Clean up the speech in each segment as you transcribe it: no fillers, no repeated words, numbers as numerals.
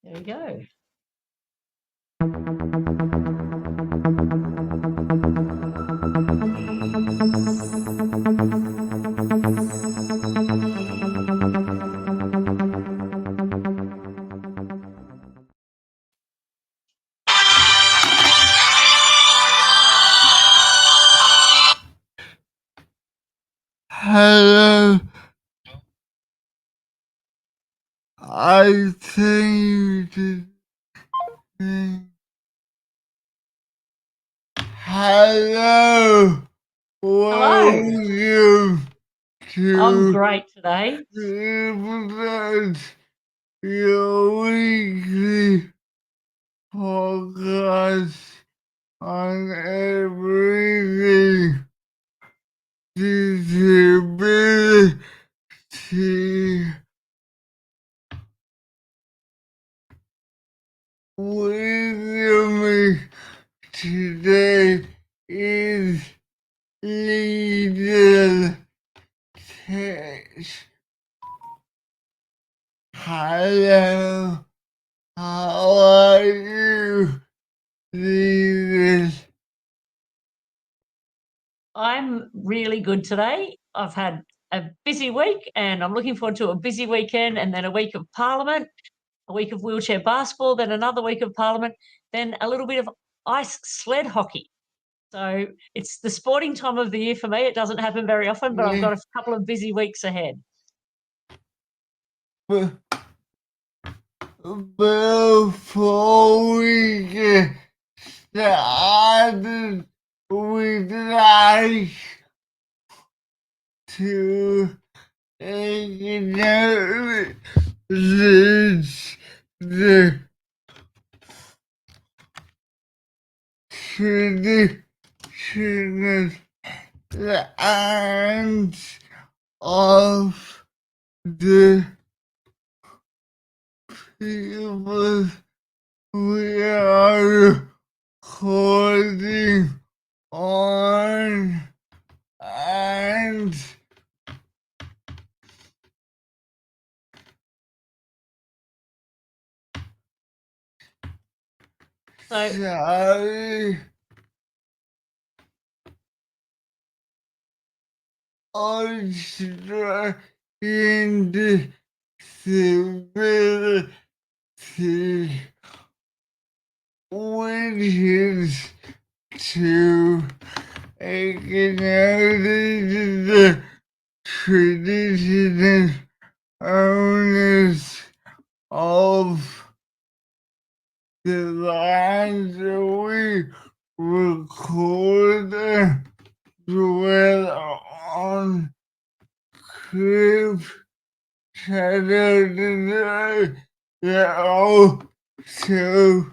There we go. Hello, I think hello, Hello. welcome I'm to great today. CripChat, your weekly podcast on everything disability. With me today is leader text. Hello, how are you, leader? I'm really good today. I've had a busy week and I'm looking forward to a busy weekend and then a week of Parliament, a week of wheelchair basketball, then another week of Parliament, then a little bit of ice sled hockey. So it's the sporting time of the year for me. It doesn't happen very often, but I've Yeah, got a couple of busy weeks ahead. but before we get started, we'd like to acknowledge the traditional lands of the people we are holding on, and So sorry Australian disability, which is to acknowledge the traditional owners of the land we record dwell on crib Saturday. They also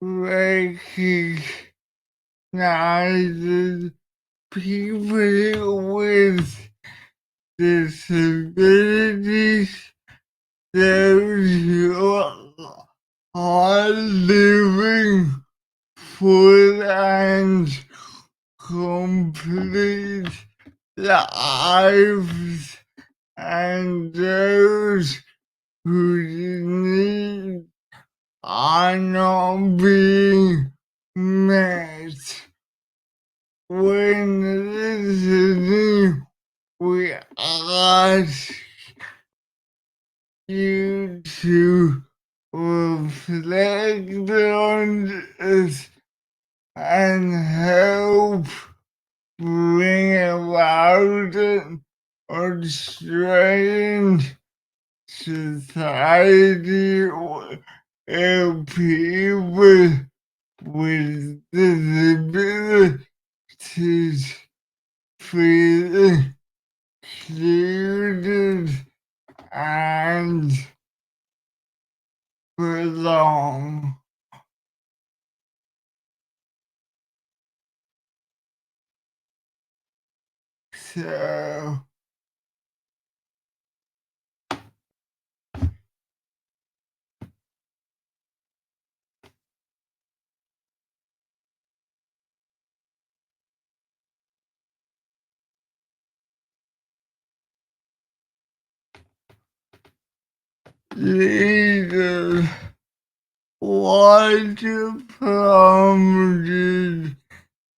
recognizes people with disabilities, those who are living full and complete lives, and those whose needs are not being met. When listening, we ask you to reflect on this and help bring about an Australian society where people with disabilities feel included and belong. So, leader, what prompted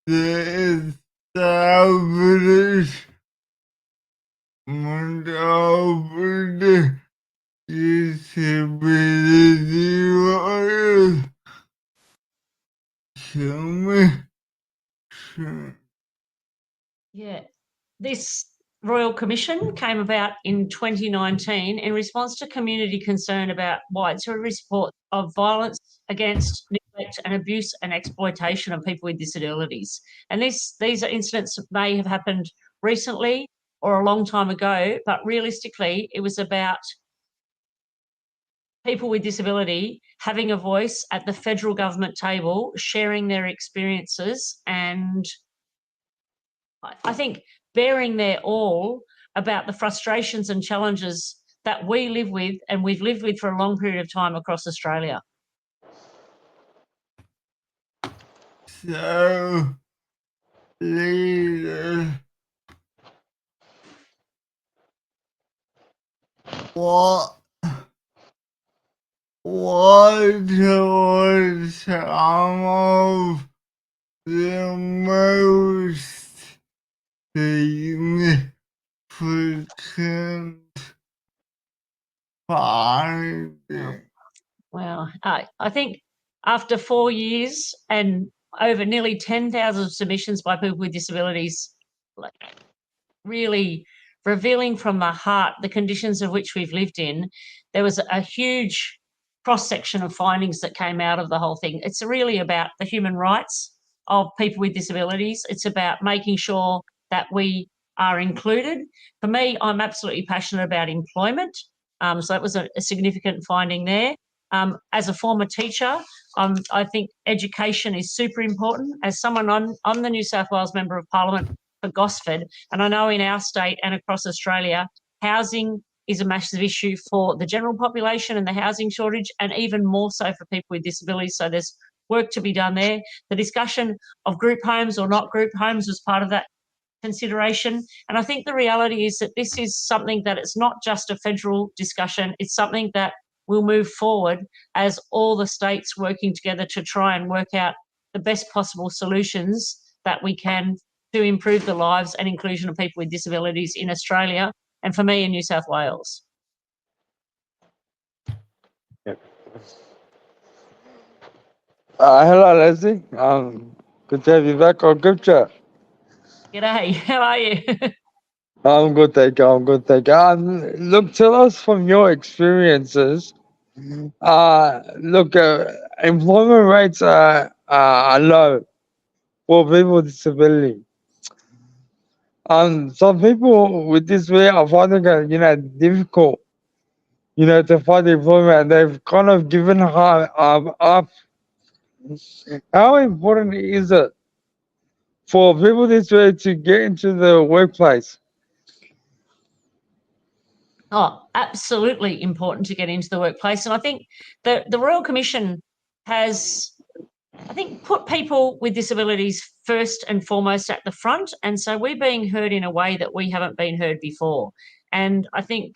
the establishment of the disability rights commission? Yeah. This Royal Commission came about in 2019 in response to community concern about widespread report of violence against, neglect and abuse and exploitation of people with disabilities. And these incidents may have happened recently or a long time ago, but realistically, it was about people with disability having a voice at the federal government table, sharing their experiences and I think bearing their all about the frustrations and challenges that we live with and we've lived with for a long period of time across Australia. So, leader, what was some of the most significant findings? Well, I think after 4 years and over nearly 10,000 submissions by people with disabilities, like really revealing from the heart the conditions of which we've lived in, there was a huge cross section of findings that came out of the whole thing. It's really about the human rights of people with disabilities. It's about making sure that we are included. For me, I'm absolutely passionate about employment. So that was a significant finding there. As a former teacher, I think education is super important. As someone, I'm the New South Wales Member of Parliament for Gosford, and I know in our state and across Australia, housing is a massive issue for the general population and the housing shortage, and even more so for people with disabilities. So there's work to be done there. The discussion of group homes or not group homes was part of that consideration. And I think the reality is that this is something that it's not just a federal discussion, it's something that will move forward as all the states working together to try and work out the best possible solutions that we can to improve the lives and inclusion of people with disabilities in Australia and for me in New South Wales. Yep. Hello, Leslie. Good to have you back on CripChat. G'day, how are you? I'm good, thank you. I'm good, thank you. Look, tell us from your experiences. Look, employment rates are low for people with disability. Some people with disability are finding it, difficult, to find employment. They've kind of given up. How important is it for people this way to get into the workplace? Oh, absolutely important to get into the workplace. And I think the Royal Commission has, I think, put people with disabilities first and foremost at the front. And so we're being heard in a way that we haven't been heard before. And I think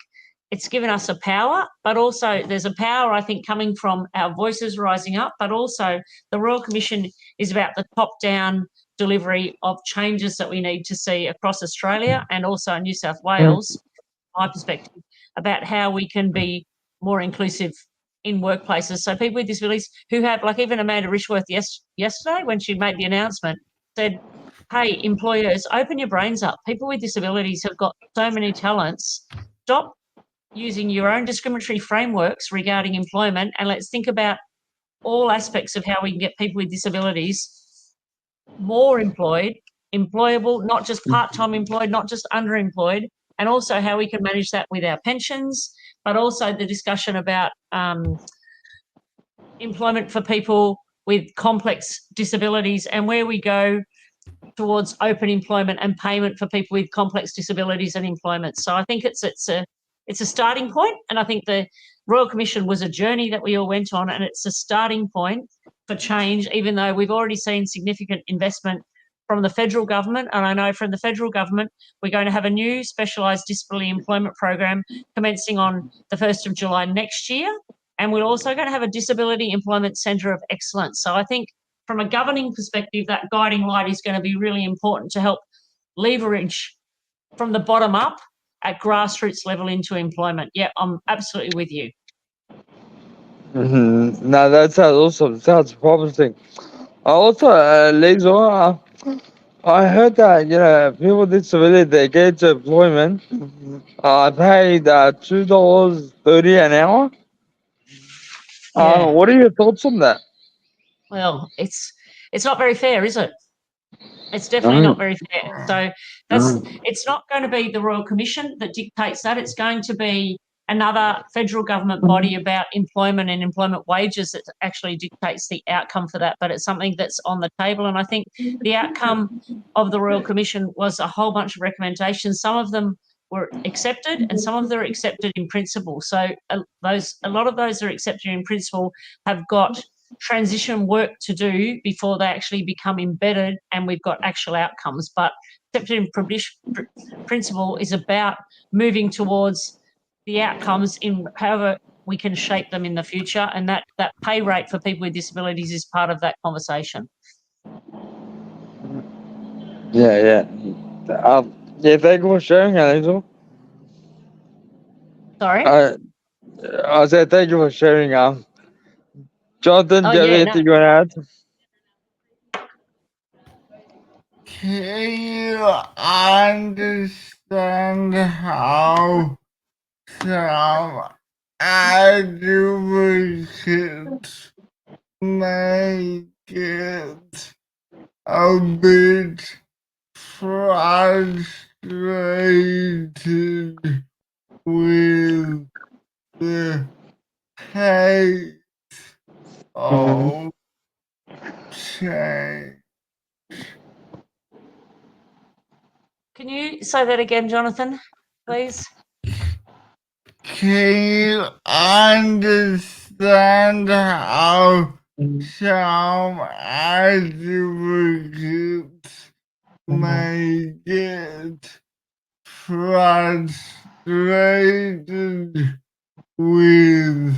it's given us a power, but also there's a power, I think, coming from our voices rising up, but also the Royal Commission is about the top-down delivery of changes that we need to see across Australia and also in New South Wales, my perspective, about how we can be more inclusive in workplaces. So people with disabilities who have, like even Amanda Rishworth yesterday when she made the announcement, said, hey, employers, open your brains up. People with disabilities have got so many talents. Stop using your own discriminatory frameworks regarding employment and let's think about all aspects of how we can get people with disabilities more employed, employable, not just part-time employed, not just underemployed, and also how we can manage that with our pensions, but also the discussion about employment for people with complex disabilities and where we go towards open employment and payment for people with complex disabilities and employment. So I think it's a starting point, and I think the Royal Commission was a journey that we all went on, and it's a starting point for change, even though we've already seen significant investment from the federal government. And I know from the federal government, we're going to have a new specialised disability employment program commencing on the 1st of July next year. And we're also going to have a Disability Employment Centre of Excellence. So I think from a governing perspective, that guiding light is going to be really important to help leverage from the bottom up at grassroots level into employment. Yeah, I'm absolutely with you. No, that sounds awesome. Sounds promising. Also, Laser, I heard that people with disability they get employment paid $2.30 an hour. Yeah. What are your thoughts on that? Well, it's not very fair, is it? It's definitely not very fair. So it's not going to be the Royal Commission that dictates that. It's going to be another federal government body about employment and employment wages that actually dictates the outcome for that. But it's something that's on the table. And I think the outcome of the Royal Commission was a whole bunch of recommendations. Some of them were accepted and some of them are accepted in principle. So a lot of those that are accepted in principle have got transition work to do before they actually become embedded and we've got actual outcomes. But accepted in principle is about moving towards the outcomes in however we can shape them in the future, and that pay rate for people with disabilities is part of that conversation. Yeah. Thank you for sharing, Hazel. Sorry? I said thank you for sharing. Jonathan, Oh, do you have yeah, no. anything you want to add? Can you understand how some advocates make it a bit frustrated with the pace of change? Can you say that again, Jonathan, please? Can you understand how some advocates may get frustrated with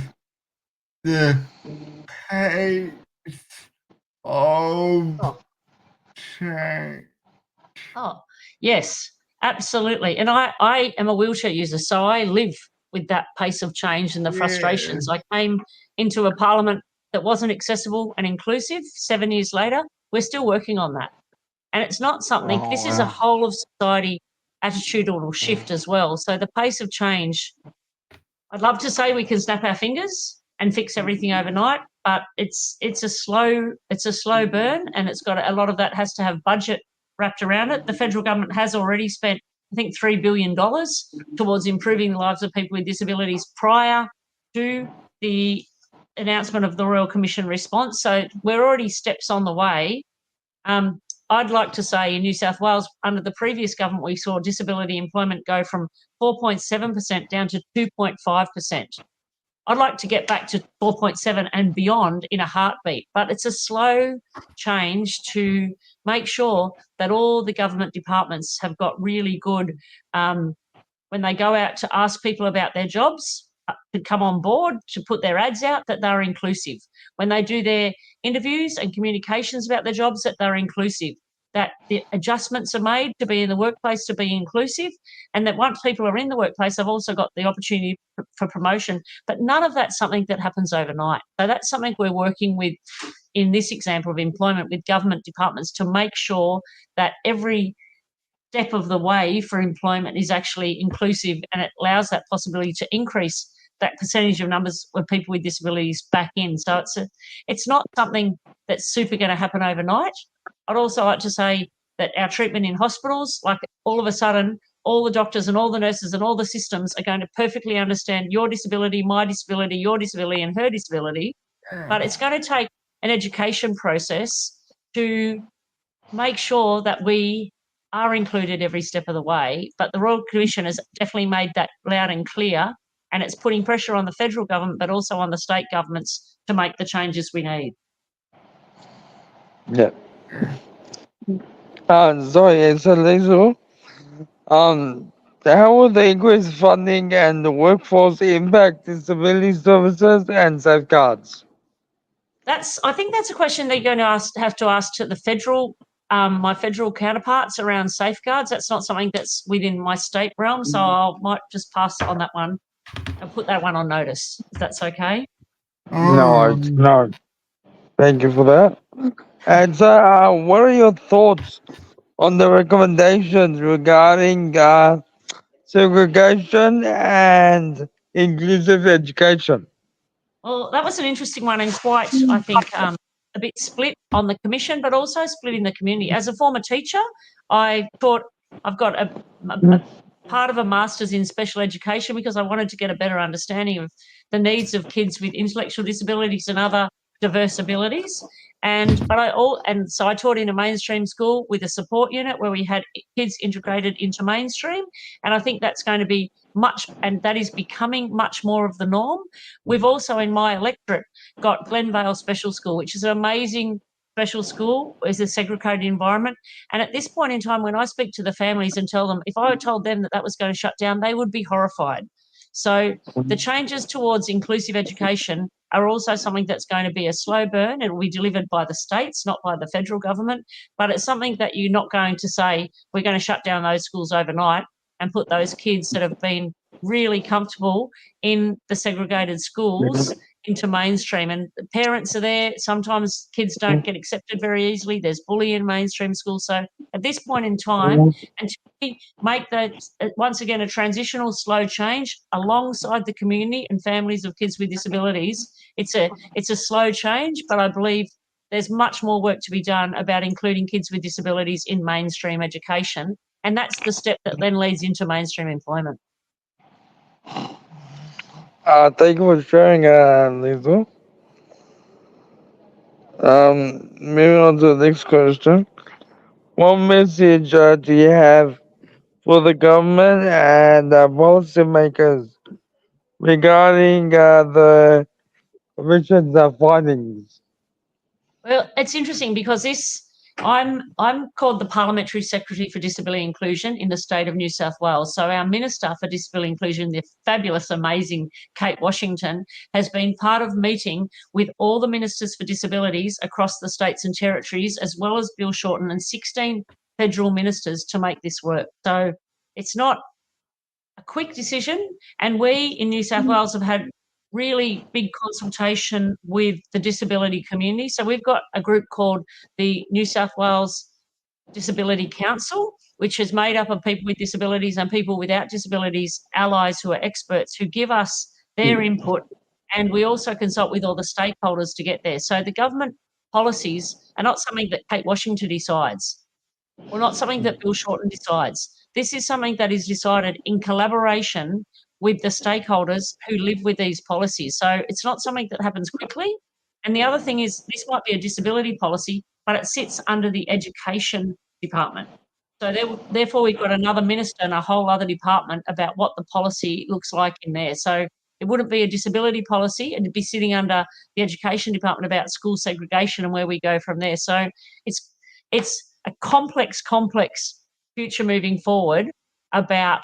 the pace of Oh. change? Oh, yes, absolutely. And I am a wheelchair user, so I live with that pace of change and the frustrations. I came into a parliament that wasn't accessible and inclusive 7 years later. We're still working on that. And it's not something, this is a whole of society attitudinal shift as well. So the pace of change, I'd love to say we can snap our fingers and fix everything overnight, but it's a slow burn, and it's got a lot of that has to have budget wrapped around it. The federal government has already spent, I think, $3 billion towards improving the lives of people with disabilities prior to the announcement of the Royal Commission response. So we're already steps on the way. I'd like to say in New South Wales, under the previous government, we saw disability employment go from 4.7% down to 2.5%. I'd like to get back to 4.7 and beyond in a heartbeat, but it's a slow change to make sure that all the government departments have got really good, when they go out to ask people about their jobs, to come on board, to put their ads out, that they're inclusive. When they do their interviews and communications about their jobs, that they're inclusive, that the adjustments are made to be in the workplace to be inclusive, and that once people are in the workplace, they've also got the opportunity for promotion. But none of that's something that happens overnight. So that's something we're working with in this example of employment with government departments to make sure that every step of the way for employment is actually inclusive, and it allows that possibility to increase that percentage of numbers of people with disabilities back in. So it's not something that's super going to happen overnight. I'd also like to say that our treatment in hospitals, like all of a sudden, all the doctors and all the nurses and all the systems are going to perfectly understand your disability, my disability, your disability, and her disability. But it's going to take an education process to make sure that we are included every step of the way. But the Royal Commission has definitely made that loud and clear, and it's putting pressure on the federal government, but also on the state governments to make the changes we need. Yeah. Sorry, so Laser, How will the increased funding and the workforce impact disability services and safeguards? I think that's a question they're going to have to ask to the federal, my federal counterparts around safeguards. That's not something that's within my state realm, so I might just pass on that one and put that one on notice, if that's okay. No, Um, no. Thank you for that. And so, what are your thoughts on the recommendations regarding segregation and inclusive education? Well, that was an interesting one and quite, I think, a bit split on the commission, but also split in the community. As a former teacher, I thought I've got a part of a master's in special education because I wanted to get a better understanding of the needs of kids with intellectual disabilities and other diverse abilities. And so I taught in a mainstream school with a support unit where we had kids integrated into mainstream. And I think that's going to be and that is becoming much more of the norm. We've also, in my electorate, got Glenvale Special School, which is an amazing special school. It's a segregated environment. And at this point in time, when I speak to the families and tell them, if I told them that that was going to shut down, they would be horrified. So the changes towards inclusive education are also something that's going to be a slow burn. It will be delivered by the states, not by the federal government. But it's something that you're not going to say, we're going to shut down those schools overnight and put those kids that have been really comfortable in the segregated schools into mainstream. And the parents are there. Sometimes kids don't get accepted very easily. There's bullying in mainstream schools. So at this point in time, until we make that once again a transitional slow change alongside the community and families of kids with disabilities, it's a slow change, but I believe there's much more work to be done about including kids with disabilities in mainstream education. And that's the step that then leads into mainstream employment. Thank you for sharing, Lisa. Moving on to the next question. What message do you have for the government and policymakers regarding the Commission's findings? Well, it's interesting because I'm called the Parliamentary Secretary for Disability Inclusion in the state of New South Wales. So our Minister for Disability Inclusion, the fabulous, amazing Kate Washington, has been part of meeting with all the ministers for disabilities across the states and territories, as well as Bill Shorten and 16 federal ministers to make this work. So it's not a quick decision. And we in New South Wales have had really big consultation with the disability community. So we've got a group called the New South Wales Disability Council, which is made up of people with disabilities and people without disabilities, allies who are experts who give us their input. And we also consult with all the stakeholders to get there. So the government policies are not something that Kate Washington decides or not something that Bill Shorten decides. This is something that is decided in collaboration with the stakeholders who live with these policies. So it's not something that happens quickly. And the other thing is, this might be a disability policy, but it sits under the education department. So therefore, we've got another minister and a whole other department about what the policy looks like in there. So it wouldn't be a disability policy, it'd be sitting under the education department about school segregation and where we go from there. So it's a complex future moving forward about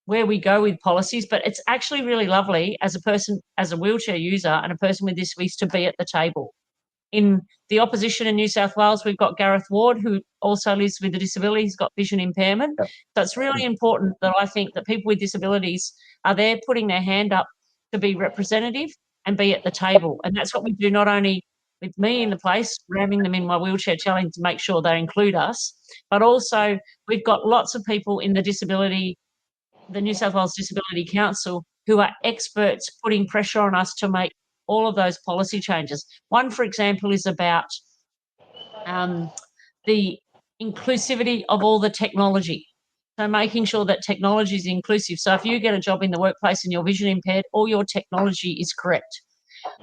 where we go with policies, but it's actually really lovely as a person, as a wheelchair user and a person with disabilities to be at the table. In the opposition in New South Wales, we've got Gareth Ward, who also lives with a disability. He's got vision impairment. So it's really important that I think that people with disabilities are there putting their hand up to be representative and be at the table. And that's what we do, not only with me in the place, ramming them in my wheelchair, telling to make sure they include us, but also we've got lots of people in the New South Wales Disability Council who are experts putting pressure on us to make all of those policy changes. One, for example, is about the inclusivity of all the technology. So making sure that technology is inclusive. So if you get a job in the workplace and you're vision impaired, all your technology is correct.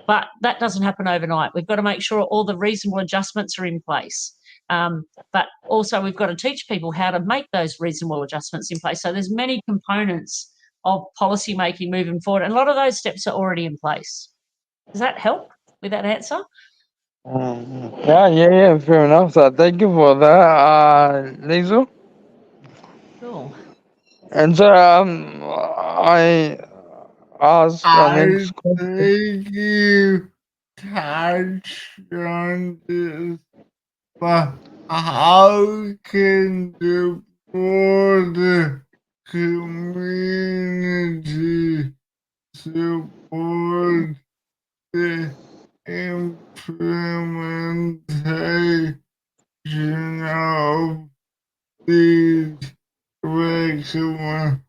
But that doesn't happen overnight. We've got to make sure all the reasonable adjustments are in place. But also we've got to teach people how to make those reasonable adjustments in place. So there's many components of policy making moving forward. And a lot of those steps are already in place. Does that help with that answer? Yeah, fair enough. So thank you for that, Lisa. Cool. And so I ask the I next question. think you touched on this, but how can the broader community support the implementation of these recommendations?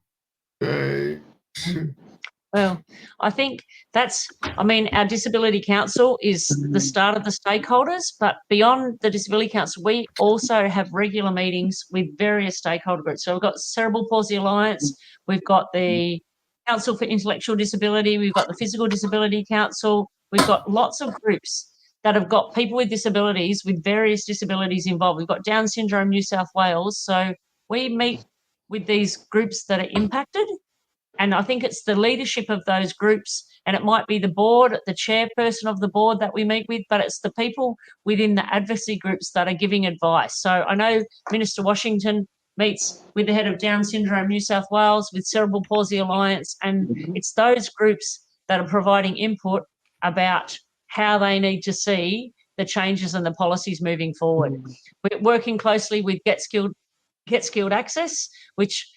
Well, I think our Disability Council is the start of the stakeholders, but beyond the Disability Council, we also have regular meetings with various stakeholder groups. So we've got Cerebral Palsy Alliance, we've got the Council for Intellectual Disability, we've got the Physical Disability Council, we've got lots of groups that have got people with disabilities, with various disabilities involved. We've got Down Syndrome New South Wales. So we meet with these groups that are impacted, and I think it's the leadership of those groups, and it might be the board, the chairperson of the board that we meet with, but it's the people within the advocacy groups that are giving advice. So I know Minister Washington meets with the head of Down Syndrome New South Wales, with Cerebral Palsy Alliance, and it's those groups that are providing input about how they need to see the changes and the policies moving forward. We're working closely with Get Skilled Access, which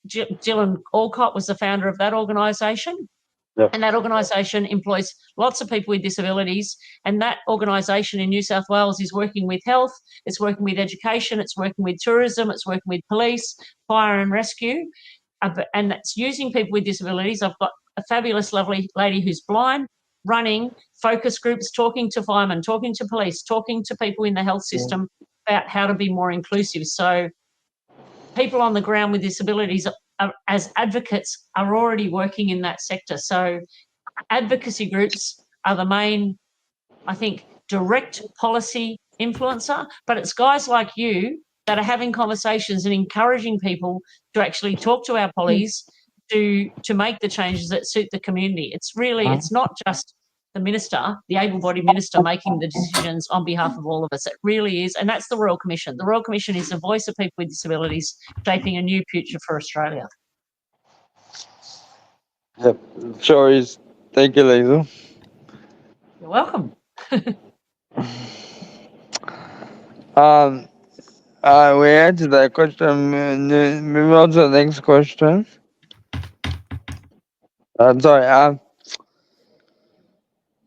Gillian Alcott was the founder of that organisation. Yep. And that organisation employs lots of people with disabilities. And that organisation in New South Wales is working with health, it's working with education, it's working with tourism, it's working with police, fire and rescue. And that's using people with disabilities. I've got a fabulous, lovely lady who's blind running focus groups, talking to firemen, talking to police, talking to people in the health system about how to be more inclusive. So people on the ground with disabilities as advocates are already working in that sector. So advocacy groups are the main, I think, direct policy influencer, but it's guys like you that are having conversations and encouraging people to actually talk to our pollies to make the changes that suit the community. It's not just the minister, the able-bodied minister, making the decisions on behalf of all of us. It really is, and that's the Royal Commission. The Royal Commission is the voice of people with disabilities, shaping a new future for Australia. Yep, sure is. Thank you, Laser. You're welcome. We answered that question. Move on to the next question. Sorry.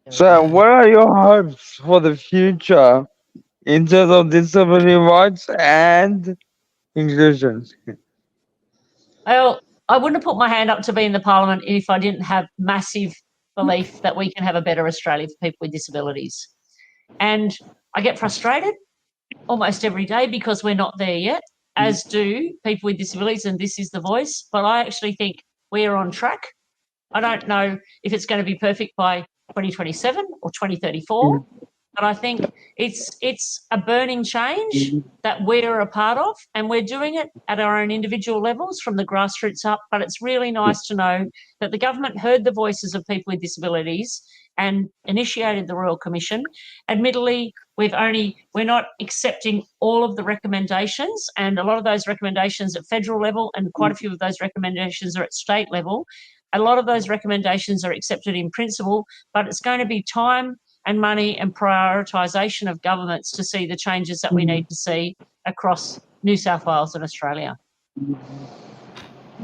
So, what are your hopes for the future in terms of disability rights and inclusion? Well, I wouldn't have put my hand up to be in the parliament if I didn't have massive belief that we can have a better Australia for people with disabilities. And I get frustrated almost every day because we're not there yet, as do people with disabilities, and this is the voice. But I actually think we are on track. I don't know if it's going to be perfect by 2027 or 2034, but I think it's a burning change that we're a part of, and we're doing it at our own individual levels from the grassroots up. But it's really nice to know that the government heard the voices of people with disabilities and initiated the Royal Commission. Admittedly, we're not accepting all of the recommendations, and a lot of those recommendations at federal level, and quite a few of those recommendations are at state level. A lot of those recommendations are accepted in principle, but it's going to be time and money and prioritisation of governments to see the changes that we need to see across New South Wales and Australia.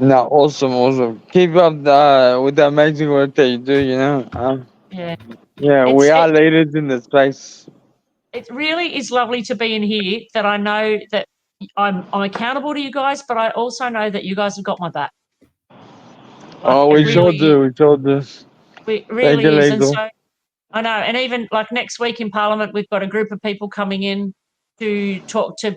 No, awesome. Keep up with the amazing work that you do. Yeah, We are leaders in the space. it really is lovely to be in here. That I know that I'm accountable to you guys, but I also know that you guys have got my back. We sure do. It really Thank you, is, and Laser. so I know, and even like next week in Parliament, we've got a group of people coming in to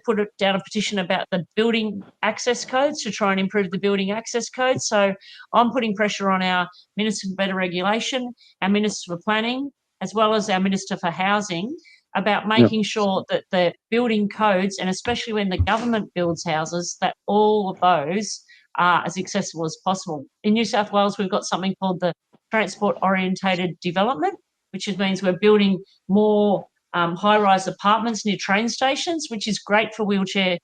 put down a petition about the building access codes to try and improve the building access codes. So I'm putting pressure on our Minister for Better Regulation, our Minister for Planning, as well as our Minister for Housing, about making sure that the building codes, and especially when the government builds houses, that all of those are as accessible as possible. In New South Wales, we've got something called the transport orientated development, which means we're building more high-rise apartments near train stations, which is great for wheelchair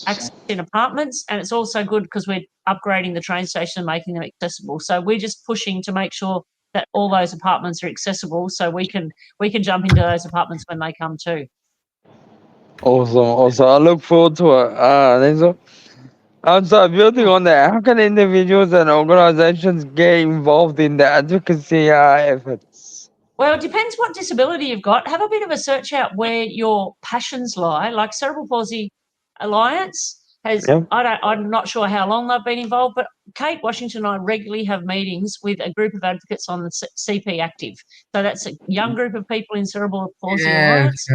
access in apartments, and it's also good because we're upgrading the train station and making them accessible. So we're just pushing to make sure that all those apartments are accessible, so we can jump into those apartments when they come too. Awesome. I look forward to it. Lisa. So building on that, how can individuals and organizations get involved in the advocacy efforts? Well, it depends what disability you've got. Have a bit of a search out where your passions lie. Like Cerebral Palsy Alliance has, Yep. I'm not sure how long they've been involved, but Kate Washington and I regularly have meetings with a group of advocates on the CP Active. So that's a young group of people in Cerebral Palsy Alliance.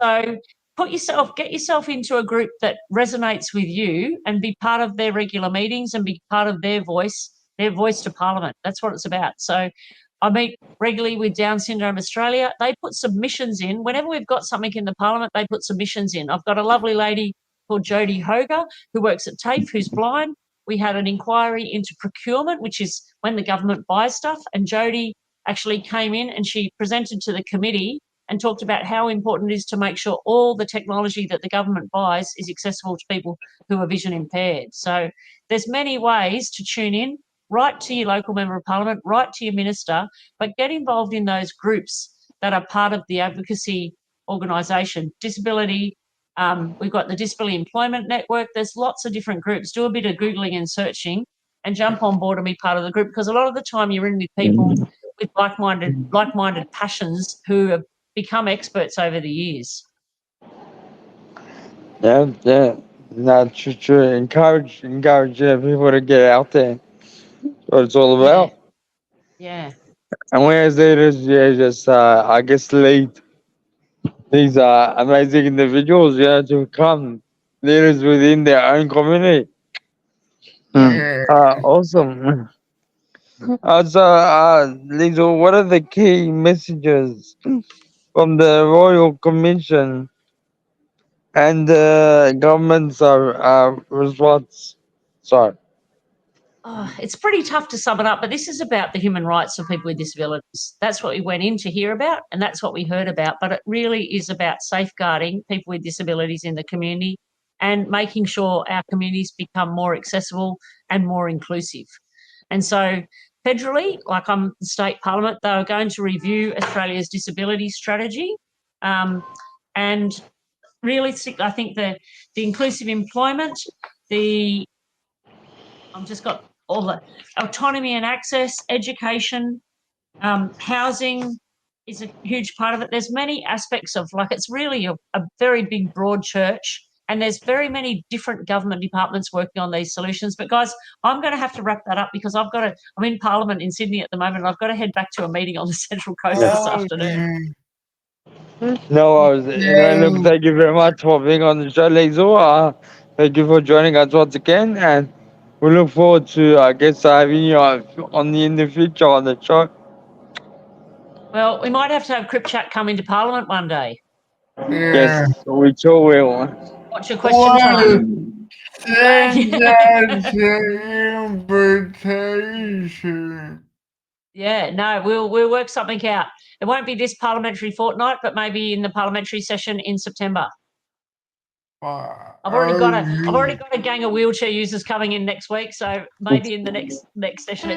So get yourself into a group that resonates with you and be part of their regular meetings and be part of their voice to Parliament. That's what it's about. So I meet regularly with Down Syndrome Australia. They put submissions in. Whenever we've got something in the Parliament, they put submissions in. I've got a lovely lady called Jodie Hoger who works at TAFE who's blind. We had an inquiry into procurement, which is when the government buys stuff, and Jodie actually came in and she presented to the committee and talked about how important it is to make sure all the technology that the government buys is accessible to people who are vision impaired. So there's many ways to tune in. Write to your local member of parliament, write to your minister, but get involved in those groups that are part of the advocacy organisation. Disability, we've got the Disability Employment Network. There's lots of different groups. Do a bit of Googling and searching and jump on board and be part of the group, because a lot of the time you're in with people with like-minded passions who have become experts over the years. Yeah. No, true. Encourage people to get out there. What it's all about. Yeah. And we as leaders, just I guess lead these amazing individuals, to become leaders within their own community. Awesome. Lisa, what are the key messages from the Royal Commission and the government's response? Sorry. It's pretty tough to sum it up, but this is about the human rights of people with disabilities. That's what we went in to hear about, and that's what we heard about. But it really is about safeguarding people with disabilities in the community and making sure our communities become more accessible and more inclusive. And so federally, like I'm the state parliament, they are going to review Australia's disability strategy. And realistically, I think the inclusive employment, I've just got all the autonomy and access, education, housing is a huge part of it. There's many aspects of, like, it's really a very big, broad church, and there's very many different government departments working on these solutions. But guys, I'm going to have to wrap that up because I'm in Parliament in Sydney at the moment, and I've got to head back to a meeting on the Central Coast this afternoon. No worries. Look, thank you very much for being on the show, Lisa. Thank you for joining us once again, and we look forward to, I guess, having you in the future on the show. Well, we might have to have CripChat come into Parliament one day. Yes, we sure will. What's your question time? Send us an invitation. Yeah, no, we'll work something out. It won't be this parliamentary fortnight, but maybe in the parliamentary session in September. I've already got a gang of wheelchair users coming in next week, so maybe in the next session.